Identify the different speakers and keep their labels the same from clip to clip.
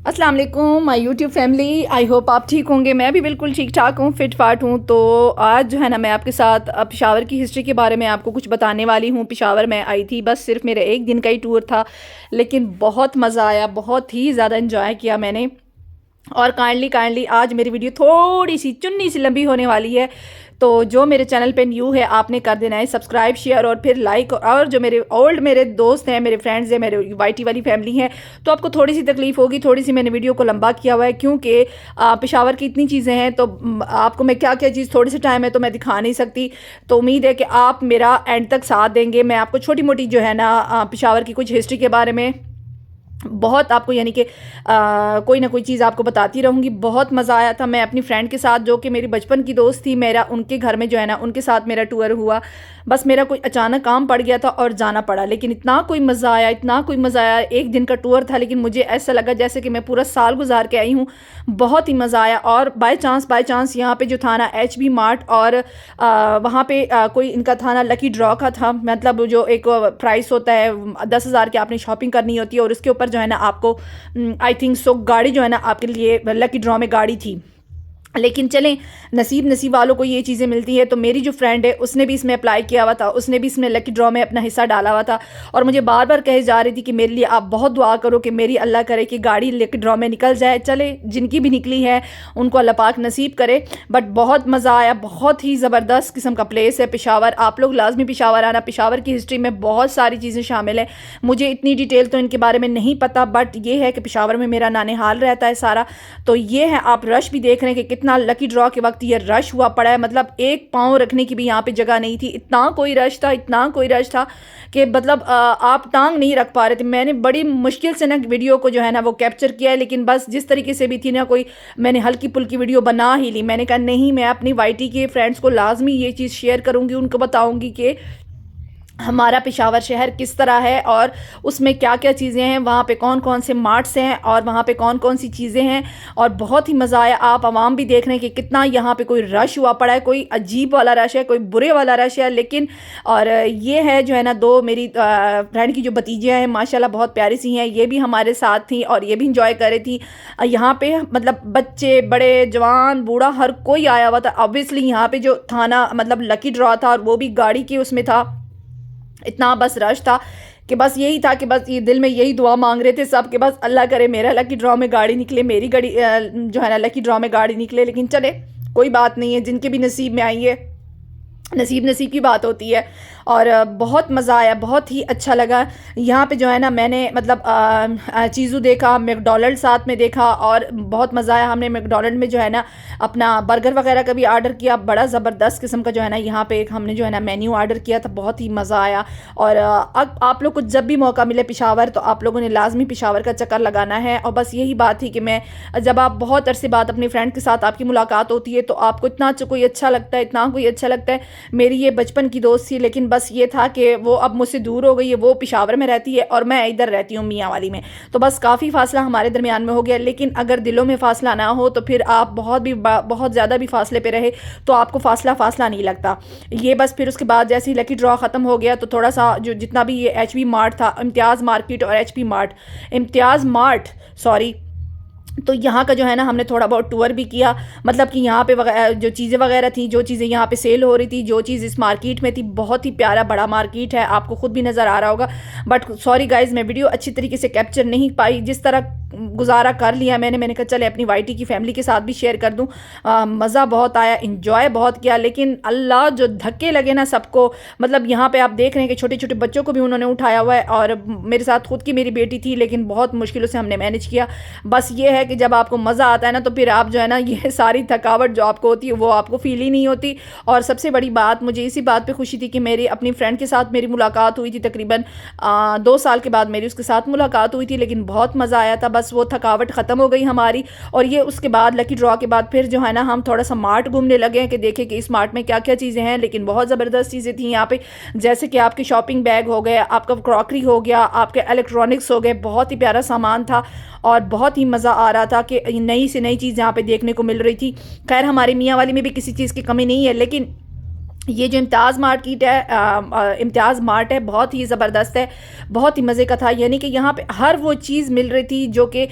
Speaker 1: अस्सलाम वालेकुम my YouTube family. I hope आप ठीक होंगे। मैं भी बिल्कुल ठीक ठाक हूँ, फिट फाट हूँ। तो आज जो है ना, मैं आपके साथ पेशावर की हिस्ट्री के बारे में आपको कुछ बताने वाली हूँ। पेशावर मैं आई थी, बस सिर्फ मेरा एक दिन का ही टूर था, लेकिन बहुत मज़ा आया, बहुत ही ज़्यादा इंजॉय किया मैंने। और काइंडली काइंडली आज मेरी वीडियो थोड़ी सी चुन्नी सी लंबी होने वाली है, तो जो मेरे चैनल पे न्यू है आपने कर देना है सब्सक्राइब, शेयर और फिर लाइक। और जो मेरे दोस्त हैं, मेरे फ्रेंड्स हैं, मेरे वाईटी वाली फैमिली हैं, तो आपको थोड़ी सी तकलीफ़ होगी। थोड़ी सी मैंने वीडियो को लंबा किया हुआ है क्योंकि पेशावर की इतनी चीज़ें हैं, तो आपको मैं क्या क्या चीज़, थोड़ी सी टाइम है तो मैं दिखा नहीं सकती। तो उम्मीद है कि आप मेरा एंड तक साथ देंगे। मैं आपको छोटी मोटी जो है ना पेशावर की कुछ हिस्ट्री के बारे में बहुत आपको यानी कि कोई ना कोई चीज़ आपको बताती रहूँगी। बहुत मज़ा आया था। मैं अपनी फ्रेंड के साथ, जो कि मेरी बचपन की दोस्त थी, मेरा उनके घर में जो है ना उनके साथ मेरा टूर हुआ। बस मेरा कोई अचानक काम पड़ गया था और जाना पड़ा, लेकिन इतना कोई मज़ा आया, इतना कोई मज़ा आया। एक दिन का टूर था, लेकिन मुझे ऐसा लगा जैसे कि मैं पूरा साल गुजार के आई हूँ। बहुत ही मज़ा आया। और बाय चांस यहाँ पे जो था ना HB मार्ट, और वहाँ पे कोई इनका था ना लकी ड्रॉ का था। मतलब जो एक प्राइस होता है 10,000 की, आपने शॉपिंग करनी होती है और उसके ऊपर जो है ना आपको आई थिंक सो गाड़ी जो है ना आपके लिए लकी ड्रॉ में गाड़ी थी। लेकिन चलें, नसीब वालों को ये चीज़ें मिलती है। तो मेरी जो फ्रेंड है उसने भी इसमें अप्लाई किया हुआ था, उसने भी इसमें लकी ड्रॉ में अपना हिस्सा डाला हुआ था, और मुझे बार बार कहे जा रही थी कि मेरे लिए आप बहुत दुआ करो कि मेरी अल्लाह करे कि गाड़ी लकी ड्रॉ में निकल जाए। चले, जिनकी भी निकली है उनको अल्लाह पाक नसीब करे। बट बहुत मज़ा आया, बहुत ही ज़बरदस्त किस्म का प्लेस है पेशावर। आप लोग लाजमी पेशावर आना। पेशावर की हिस्ट्री में बहुत सारी चीज़ें शामिल हैं। मुझे इतनी डिटेल तो इनके बारे में नहीं पता, बट ये है कि पेशावर में मेरा नानेहाल रहता है सारा। तो ये है, आप रश भी देख रहे हैं कि कितना लकी ड्रॉ के वक्त ये रश हुआ पड़ा है। मतलब एक पाँव रखने की भी यहाँ पे जगह नहीं थी, इतना कोई रश था, इतना कोई रश था कि मतलब आप टांग नहीं रख पा रहे थे। मैंने बड़ी मुश्किल से ना वीडियो को जो है ना वो कैप्चर किया है, लेकिन बस जिस तरीके से भी थी ना, कोई मैंने हल्की पुल्की वीडियो बना ही ली। मैंने कहा नहीं, मैं अपनी वाईटी के फ्रेंड्स को लाजमी ये चीज़ शेयर करूँगी, उनको बताऊँगी कि हमारा पेशावर शहर किस तरह है और उसमें क्या क्या चीज़ें हैं, वहाँ पे कौन कौन से मार्ट्स हैं और वहाँ पे कौन कौन सी चीज़ें हैं। और बहुत ही मज़ा आया। आप आवाम भी देख रहे हैं कि कितना यहाँ पे कोई रश हुआ पड़ा है, कोई अजीब वाला रश है, कोई बुरे वाला रश है। लेकिन और ये है जो है ना, दो मेरी फ्रेंड की जो भतीजियाँ हैं माशाल्लाह बहुत प्यारी सी हैं, ये भी हमारे साथ थी और ये भी इंजॉय कर रही थी। यहाँ पे मतलब बच्चे, बड़े, जवान, बूढ़ा, हर कोई आया हुआ था। ऑब्वियसली यहाँ पे जो था ना, मतलब लकी ड्रॉ था और वो भी गाड़ी की उसमें था। इतना बस रश था कि बस यही था कि बस ये दिल में यही दुआ मांग रहे थे सब कि बस अल्लाह करे मेरा लकी ड्रॉ में गाड़ी निकले, मेरी गाड़ी जो है ना लकी ड्रॉ में गाड़ी निकले। लेकिन चले, कोई बात नहीं है, जिनके भी नसीब में आई है, नसीब की बात होती है। और बहुत मज़ा आया, बहुत ही अच्छा लगा। यहाँ पे जो है ना मैंने मतलब चीज़ू देखा, मैकडॉनल्ड साथ में देखा और बहुत मज़ा आया। हमने मैकडॉनल्ड में जो है ना अपना बर्गर वगैरह का भी आर्डर किया। बड़ा ज़बरदस्त किस्म का जो है ना यहाँ पे एक हमने जो है ना मेन्यू आर्डर किया था, बहुत ही मज़ा आया। और अब आप लोग को जब भी मौका मिले पेशावर, तो आप लोगों ने लाजमी पेशावर का चक्कर लगाना है। और बस यही बात थी कि मैं, जब आप बहुत अरसे बाद अपने फ्रेंड के साथ आपकी मुलाकात होती है तो आपको इतना कोई अच्छा लगता है, इतना कोई अच्छा लगता है। मेरी ये बचपन की दोस्त थी, लेकिन बस ये था कि वो अब मुझसे दूर हो गई है। वो पेशावर में रहती है और मैं इधर रहती हूँ मियाँ वाली में, तो बस काफ़ी फासला हमारे दरमियान में हो गया। लेकिन अगर दिलों में फासला ना हो तो फिर आप बहुत ज़्यादा भी फासले पे रहे तो आपको फासला नहीं लगता। ये बस फिर उसके बाद जैसे ही लकी ड्रॉ ख़त्म हो गया तो थोड़ा सा जो जितना भी ये HB मार्ट था, इम्तियाज़ मार्केट और इम्तियाज़ मार्ट सॉरी, तो यहाँ का जो है ना हमने थोड़ा बहुत टूर भी किया। मतलब कि यहाँ पे जो चीज़ें वगैरह थी, जो चीज़ें यहाँ पे सेल हो रही थी, जो चीज़ इस मार्केट में थी, बहुत ही प्यारा बड़ा मार्केट है, आपको ख़ुद भी नज़र आ रहा होगा। बट सॉरी गाइज़, मैं वीडियो अच्छी तरीके से कैप्चर नहीं पाई। जिस तरह गुजारा कर लिया मैंने कहा चले अपनी वाईटी की फैमिली के साथ भी शेयर कर दूँ। मज़ा बहुत आया, इंजॉय बहुत किया। लेकिन अल्लाह जो धक्के लगे ना सबको, मतलब यहाँ पे आप देख रहे हैं कि छोटे छोटे बच्चों को भी उन्होंने उठाया हुआ है। और मेरे साथ खुद की मेरी बेटी थी, लेकिन बहुत मुश्किलों से हमने मैनेज किया। बस ये है कि जब आपको मज़ा आता है ना, तो फिर आप जो है ना ये सारी थकावट जो आपको होती है वो आपको फील ही नहीं होती। और सबसे बड़ी बात, मुझे इसी बात पे खुशी थी कि मेरी अपनी फ्रेंड के साथ मेरी मुलाकात हुई थी। तकरीबन 2 साल के बाद मेरी उसके साथ मुलाकात हुई थी, लेकिन बहुत मज़ा आया था। बस वो थकावट ख़त्म हो गई हमारी। और ये उसके बाद लकी ड्रॉ के बाद फिर जो है ना हम थोड़ा सा मार्ट घूमने लगे हैं कि देखें कि इस मार्ट में क्या क्या चीज़ें हैं। लेकिन बहुत ज़बरदस्त चीज़ें थी यहाँ पे, जैसे कि आपके शॉपिंग बैग हो गए, आपका क्रॉकरी हो गया, आपके इलेक्ट्रॉनिक्स हो गए, बहुत ही प्यारा सामान था। और बहुत ही मज़ा आ रहा था कि नई से नई चीज़ यहाँ पे देखने को मिल रही थी। खैर हमारी मियाँ वाली में भी किसी चीज़ की कमी नहीं है, लेकिन ये जो इम्तियाज़ मार्केट है, इम्तियाज़ मार्ट है, बहुत ही ज़बरदस्त है, बहुत ही मज़े का था। यानी कि यहाँ पे हर वो चीज़ मिल रही थी जो कि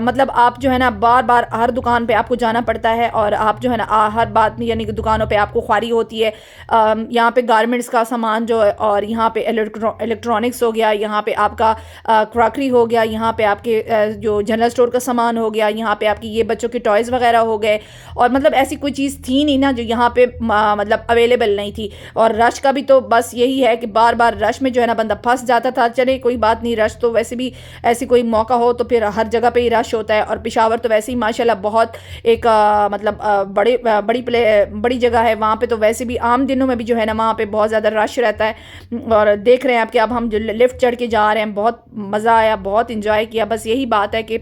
Speaker 1: मतलब आप जो है ना बार बार हर दुकान पे आपको जाना पड़ता है, और आप जो है ना हर बात में यानी कि दुकानों पे आपको ख्वारी होती है। यहाँ पे गारमेंट्स का सामान जो है, और यहाँ पे इलेक्ट्रॉनिक्स हो गया, यहाँ पे आपका क्रॉकरी हो गया, यहाँ पे आपके जो जनरल स्टोर का सामान हो गया, यहाँ पे आपकी ये बच्चों के टॉयज़ वगैरह हो गए। और मतलब ऐसी कोई चीज़ थी नहीं ना जो यहाँ पे मतलब अवेलेबल नहीं थी। और रश का भी तो बस यही है कि बार बार रश में जो है ना बंदा फंस जाता था। चले कोई बात नहीं, रश तो वैसे भी ऐसी कोई मौका हो तो फिर हर जगह पे ही रश होता है। और पेशावर तो वैसे ही माशाल्लाह बहुत एक मतलब बड़ी जगह है। वहाँ पे तो वैसे भी आम दिनों में भी जो है ना वहाँ पे बहुत ज़्यादा रश रहता है। और देख रहे हैं आप कि अब हम जो लिफ्ट चढ़ के जा रहे हैं, बहुत मज़ा आया, बहुत इंजॉय किया। बस यही बात है कि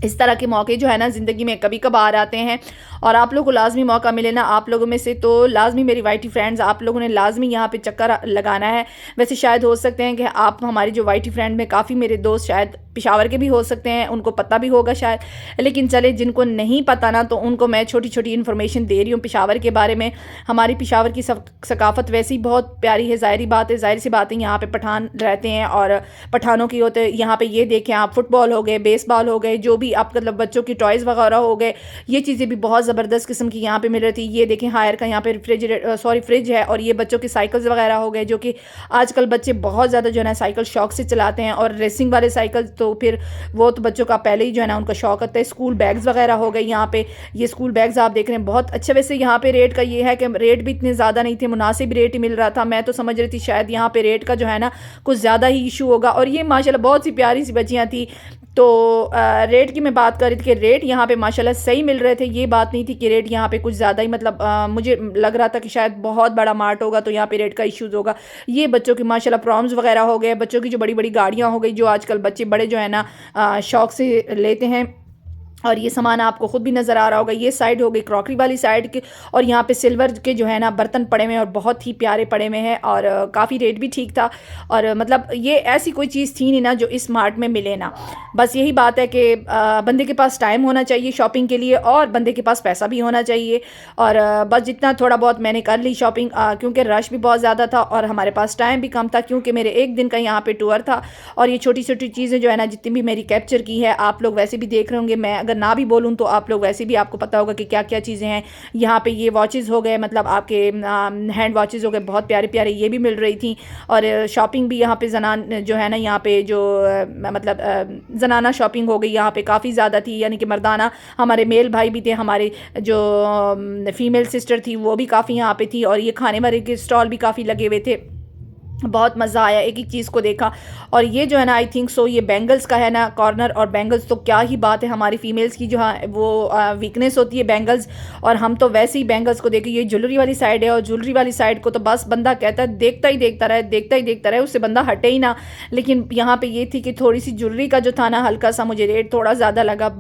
Speaker 1: इस तरह के मौके जो है ना ज़िंदगी में कभी कभार आते हैं, और आप लोगों को लाजमी मौका मिले ना, आप लोगों में से तो लाजमी मेरी वाईटी फ्रेंड्स आप लोगों ने लाजमी यहाँ पे चक्कर लगाना है। वैसे शायद हो सकते हैं कि आप हमारी जो वाईटी फ्रेंड में काफ़ी मेरे दोस्त शायद पेशावर के भी हो सकते हैं, उनको पता भी होगा शायद, लेकिन चले जिनको नहीं पता ना तो उनको मैं छोटी छोटी इन्फॉर्मेशन दे रही हूँ पेशावर के बारे में। हमारी पेशावर की सकाफ़त वैसे ही बहुत प्यारी है। ज़ाहिर बात है, ज़ाहिर सी बात है, यहाँ पे पठान रहते हैं और पठानों की होते हैं। यहाँ पे ये देखें आप, फुटबॉल हो गए, बेसबॉल हो गए, जो भी आप मतलब बच्चों की टॉयज़ वगैरह हो गए, ये चीज़ें भी बहुत ज़बरदस्त किस्म की यहाँ पे मिल रही थी। ये देखें हायर का यहाँ पे फ्रिज है, और ये बच्चों के साइकिल्स वगैरह हो गए, जो कि आजकल बच्चे बहुत ज़्यादा जो है ना साइकिल शौक से चलाते हैं। और रेसिंग वाले साइकिल तो फिर वो तो बच्चों का पहले ही जो है ना उनका शौक होता है। स्कूल बैग्स वगैरह हो गए यहाँ पे, ये स्कूल बैग्स आप देख रहे हैं बहुत अच्छे। वैसे यहाँ पे रेट का ये है कि रेट भी इतने ज़्यादा नहीं थे, मुनासिब रेट ही मिल रहा था। मैं तो समझ रही थी शायद यहाँ पे रेट का जो है ना कुछ ज़्यादा ही इशू होगा। और ये माशाल्लाह बहुत सी प्यारी सी बच्चियाँ थी। तो रेट की मैं बात कर रही थी कि रेट यहाँ पे माशाल्लाह सही मिल रहे थे। ये बात नहीं थी कि रेट यहाँ पे कुछ ज़्यादा ही मतलब मुझे लग रहा था कि शायद बहुत बड़ा मार्ट होगा तो यहाँ पे रेट का इश्यूज़ होगा। ये बच्चों की माशाल्लाह प्रॉम्स वगैरह हो गए, बच्चों की जो बड़ी बड़ी गाड़ियाँ हो गई, जो आजकल बच्चे बड़े जो है ना शौक़ से लेते हैं। और ये सामान आपको ख़ुद भी नज़र आ रहा होगा। ये साइड हो गई क्रॉकरी वाली साइड के, और यहाँ पे सिल्वर के जो है ना बर्तन पड़े हुए हैं, और बहुत ही प्यारे पड़े हुए हैं, और काफ़ी रेट भी ठीक था। और मतलब ये ऐसी कोई चीज़ थी नहीं ना जो इस मार्ट में मिले ना। बस यही बात है कि बंदे के पास टाइम होना चाहिए शॉपिंग के लिए, और बंदे के पास पैसा भी होना चाहिए। और बस जितना थोड़ा बहुत मैंने कर ली शॉपिंग, क्योंकि रश भी बहुत ज़्यादा था और हमारे पास टाइम भी कम था, क्योंकि मेरे एक दिन का यहाँ पे टूर था। और ये छोटी छोटी चीज़ें जो है ना जितनी भी मेरी कैप्चर की है, आप लोग वैसे भी देख रहे होंगे। मैं अगर ना भी बोलूँ तो आप लोग वैसे भी आपको पता होगा कि क्या क्या चीज़ें हैं यहाँ पे। ये वॉचेज़ हो गए, मतलब आपके हैंड वॉचेज़ हो गए, बहुत प्यारे प्यारे, ये भी मिल रही थी। और शॉपिंग भी यहाँ पे जनान जो है ना, यहाँ पे जो मतलब जनाना शॉपिंग हो गई यहाँ पे काफ़ी ज़्यादा थी। यानी कि मर्दाना हमारे मेल भाई भी थे, हमारे जो फीमेल सिस्टर थी वो भी काफ़ी यहाँ पे थी। और ये खाने वाले के स्टॉल भी काफ़ी लगे हुए थे। बहुत मज़ा आया, एक एक चीज़ को देखा। और ये जो है ना आई थिंक सो ये बैंगल्स का है ना कॉर्नर, और बैंगल्स तो क्या ही बात है, हमारी फीमेल्स की जो है वो वीकनेस होती है बैंगल्स। और हम तो वैसे ही बैंगल्स को देखे, ये ज्वेलरी वाली साइड है, और ज्वेलरी वाली साइड को तो बस बंदा कहता है देखता ही देखता रहे, देखता ही देखता रहे, उससे बंदा हटे ही ना। लेकिन यहाँ पे ये थी कि थोड़ी सी ज्वेलरी का जो था ना हल्का सा मुझे रेट थोड़ा ज़्यादा लगा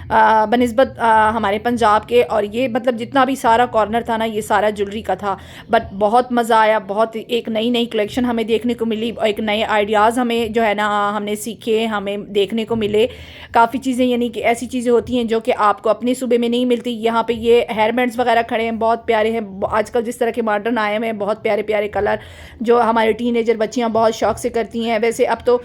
Speaker 1: बनिस्बत हमारे पंजाब के। और ये मतलब जितना भी सारा कॉर्नर था ना ये सारा ज्वेलरी का था। बट बहुत मज़ा आया, बहुत एक नई नई कलेक्शन हमें देखने को मिली, एक नए आइडियाज़ हमें जो है ना हमने सीखे, हमें देखने को मिले काफ़ी चीज़ें। यानी कि ऐसी चीज़ें होती हैं जो कि आपको अपने सूबे में नहीं मिलती। यहाँ पे ये हेयर बैंड्स वगैरह खड़े हैं, बहुत प्यारे हैं। आजकल जिस तरह के मॉडर्न आए हुए हैं, बहुत प्यारे प्यारे कलर जो हमारे टीनेजर बच्चियाँ बहुत शौक़ से करती हैं। वैसे अब तो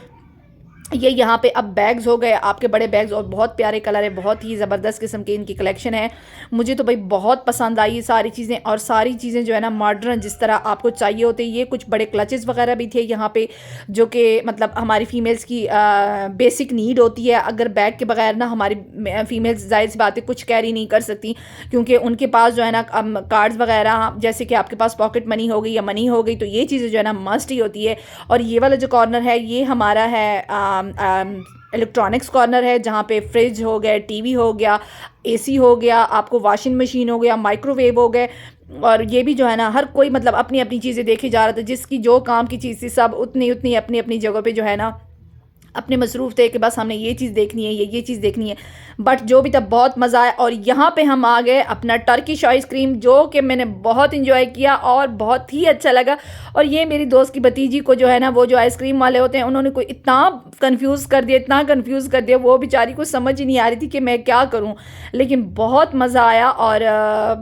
Speaker 1: ये यहाँ पे अब बैग्स हो गए, आपके बड़े बैग्स, और बहुत प्यारे कलर है, बहुत ही ज़बरदस्त किस्म की इनकी कलेक्शन है। मुझे तो भाई बहुत पसंद आई ये सारी चीज़ें, और सारी चीज़ें जो है ना मॉडर्न जिस तरह आपको चाहिए होते हैं। ये कुछ बड़े क्लचेस वगैरह भी थे यहाँ पे, जो कि मतलब हमारी फ़ीमेल्स की बेसिक नीड होती है। अगर बैग के बगैर ना हमारी फ़ीमेल्स ज़ाहिर सी बात है कुछ कैरी नहीं कर सकती, क्योंकि उनके पास जो है ना कार्ड्स वगैरह, जैसे कि आपके पास पॉकेट मनी हो गई या मनी हो गई, तो ये चीज़ें जो है ना मस्ट ही होती है। और ये वाला जो कॉर्नर है ये हमारा है इलेक्ट्रॉनिक्स कॉर्नर है, जहाँ पे फ्रिज हो गया, टीवी हो गया, एसी हो गया, आपको वॉशिंग मशीन हो गया, माइक्रोवेव हो गए। और ये भी जो है ना हर कोई मतलब अपनी अपनी चीज़ें देखी जा रहा था, जिसकी जो काम की चीज़ थी सब उतनी उतनी अपनी अपनी जगह पे जो है ना अपने मसरूफ़ थे कि बस हमने ये चीज़ देखनी है, ये चीज़ देखनी है। बट जो भी था बहुत मज़ा आया। और यहाँ पे हम आ गए अपना टर्किश आइसक्रीम, जो कि मैंने बहुत इंजॉय किया और बहुत ही अच्छा लगा। और ये मेरी दोस्त की भतीजी को जो है ना, वो जो आइसक्रीम वाले होते हैं, उन्होंने कोई इतना कंफ्यूज कर दिया, इतना कंफ्यूज कर दिया, वो बेचारी को समझ ही नहीं आ रही थी कि मैं क्या करूँ। लेकिन बहुत मज़ा आया। और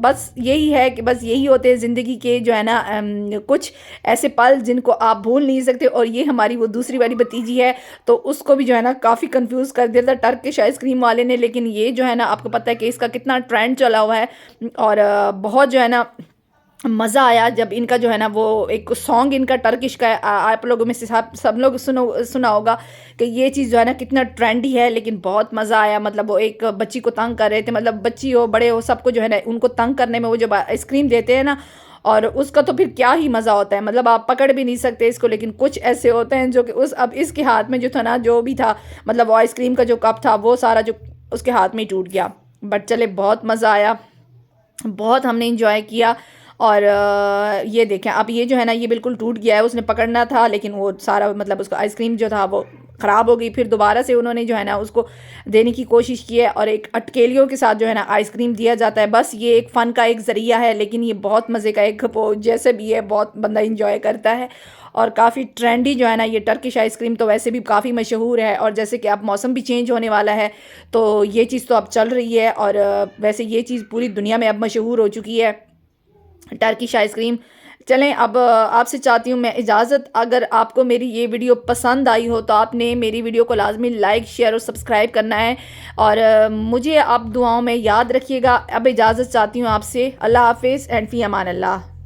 Speaker 1: बस यही है कि बस यही होते हैं ज़िंदगी के जो है ना कुछ ऐसे पल जिनको आप भूल नहीं सकते। और ये हमारी वो दूसरी वाली भतीजी है, तो उसको भी जो है ना काफ़ी कंफ्यूज कर दिया था टर्किश आइसक्रीम वाले ने। लेकिन ये जो है ना, आपको पता है कि इसका कितना ट्रेंड चला हुआ है। और बहुत जो है ना मज़ा आया जब इनका जो है ना वो एक सॉन्ग इनका टर्किश का है। आप लोगों में से सब लोग सुना होगा कि ये चीज़ जो है ना कितना ट्रेंडी है। लेकिन बहुत मज़ा आया। मतलब वो एक बच्ची को तंग कर रहे थे, मतलब बच्ची हो बड़े हो सबको जो है ना उनको तंग करने में वो जब आइसक्रीम देते हैं ना, और उसका तो फिर क्या ही मज़ा होता है। मतलब आप पकड़ भी नहीं सकते इसको। लेकिन कुछ ऐसे होते हैं जो कि अब इसके हाथ में जो था ना, जो भी था, मतलब वो आइसक्रीम का जो कप था वो सारा जो उसके हाथ में ही टूट गया। बट चले, बहुत मज़ा आया, बहुत हमने इंजॉय किया। और ये देखें, अब ये जो है ना ये बिल्कुल टूट गया है। उसने पकड़ना था लेकिन वो सारा मतलब उसका आइसक्रीम जो था वो ख़राब हो गई। फिर दोबारा से उन्होंने जो है ना उसको देने की कोशिश की है। और एक अटकेलियों के साथ जो है ना आइसक्रीम दिया जाता है। बस ये एक फ़न का एक ज़रिया है, लेकिन ये बहुत मज़े का एक वो जैसे भी है, बहुत बंदा इंजॉय करता है। और काफ़ी ट्रेंडी जो है ना ये टर्किश आइसक्रीम तो वैसे भी काफ़ी मशहूर है। और जैसे कि अब मौसम भी चेंज होने वाला है, तो ये चीज़ तो अब चल रही है। और वैसे ये चीज़ पूरी दुनिया में अब मशहूर हो चुकी है, टर्किश आइसक्रीम। चलें, अब आपसे चाहती हूँ मैं इजाज़त। अगर आपको मेरी ये वीडियो पसंद आई हो तो आपने मेरी वीडियो को लाजमी लाइक, शेयर और सब्सक्राइब करना है। और मुझे आप दुआओं में याद रखिएगा। अब इजाज़त चाहती हूँ आपसे। अल्लाह हाफिज़ एंड फ़ी अमान अल्लाह।